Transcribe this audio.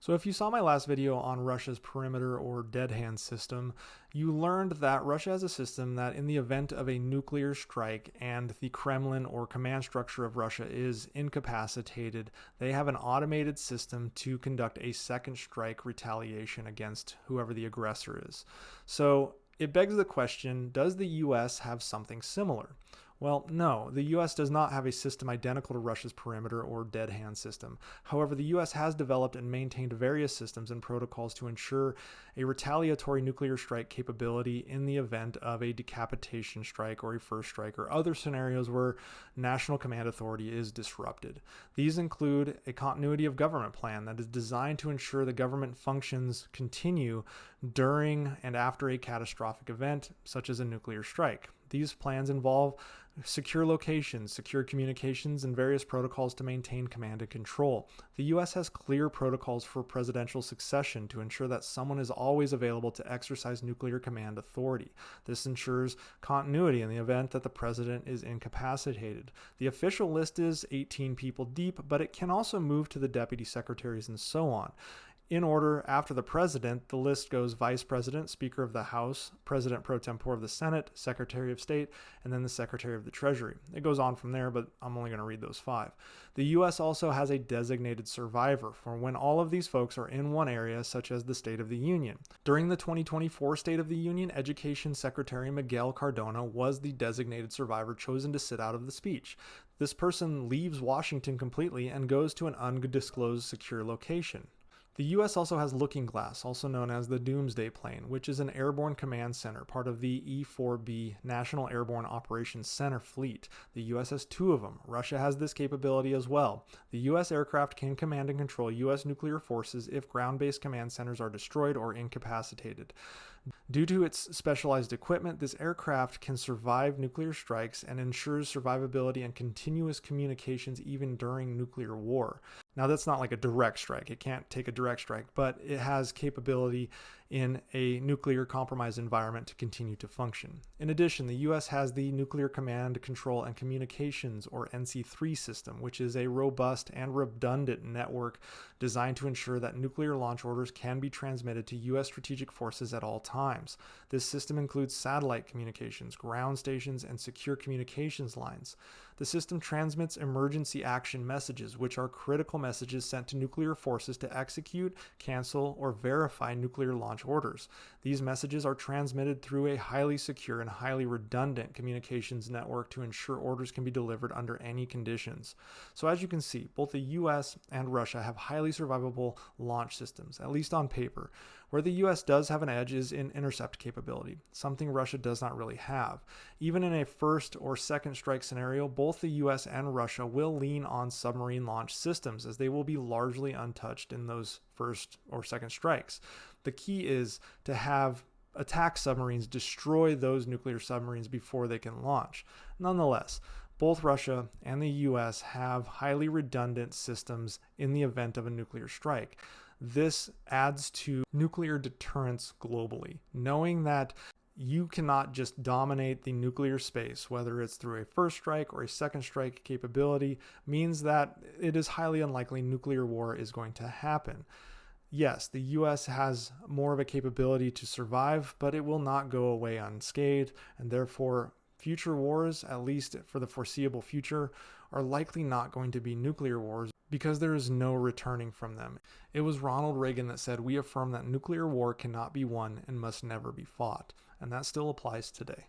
So if you saw my last video on Russia's perimeter or dead hand system, you learned that Russia has a system that in the event of a nuclear strike and the Kremlin or command structure of Russia is incapacitated, they have an automated system to conduct a second strike retaliation against whoever the aggressor is. So it begs the question, does the US have something similar? Well, no, the US does not have a system identical to Russia's perimeter or dead hand system. However, the US has developed and maintained various systems and protocols to ensure a retaliatory nuclear strike capability in the event of a decapitation strike or a first strike or other scenarios where national command authority is disrupted. These include a continuity of government plan that is designed to ensure the government functions continue during and after a catastrophic event, such as a nuclear strike. These plans involve secure locations, secure communications, and various protocols to maintain command and control. The U.S. has clear protocols for presidential succession to ensure that someone is always available to exercise nuclear command authority. This ensures continuity in the event that the president is incapacitated. The official list is 18 people deep, but it can also move to the deputy secretaries and so on. In order, after the president, the list goes vice president, speaker of the House, president pro tempore of the Senate, secretary of state, and then the secretary of the Treasury. It goes on from there, but I'm only going to read those 5. The U.S. also has a designated survivor for when all of these folks are in one area, such as the State of the Union. During the 2024 State of the Union, Education Secretary Miguel Cardona was the designated survivor chosen to sit out of the speech. This person leaves Washington completely and goes to an undisclosed secure location. The U.S. also has Looking Glass, also known as the Doomsday Plane, which is an airborne command center, part of the E-4B National Airborne Operations Center fleet. The U.S. has 2 of them. Russia has this capability as well. The U.S. aircraft can command and control U.S. nuclear forces if ground-based command centers are destroyed or incapacitated. Due to its specialized equipment, this aircraft can survive nuclear strikes and ensures survivability and continuous communications even during nuclear war. Now, that's not like a direct strike. It can't take a direct strike, but it has capability in a nuclear compromised environment to continue to function. In addition, the U.S. has the Nuclear Command, Control, and Communications, or NC3 system, which is a robust and redundant network designed to ensure that nuclear launch orders can be transmitted to U.S. strategic forces at all times. This system includes satellite communications, ground stations, and secure communications lines. The system transmits emergency action messages, which are critical messages sent to nuclear forces to execute, cancel, or verify nuclear launch orders. These messages are transmitted through a highly secure and highly redundant communications network to ensure orders can be delivered under any conditions. So as you can see, both the US and Russia have highly survivable launch systems, at least on paper. Where the US does have an edge is in intercept capability, something Russia does not really have. Even in a first or second strike scenario, both the US and Russia will lean on submarine launch systems, as they will be largely untouched in those first or second strikes. The key is to have attack submarines destroy those nuclear submarines before they can launch. Nonetheless, both Russia and the US have highly redundant systems in the event of a nuclear strike. This adds to nuclear deterrence globally, knowing that you cannot just dominate the nuclear space, whether it's through a first strike or a second strike capability, means that it is highly unlikely nuclear war is going to happen. Yes, the US has more of a capability to survive, but it will not go away unscathed, and therefore future wars, at least for the foreseeable future, are likely not going to be nuclear wars because there is no returning from them. It was Ronald Reagan that said, "We affirm that nuclear war cannot be won and must never be fought," and that still applies today.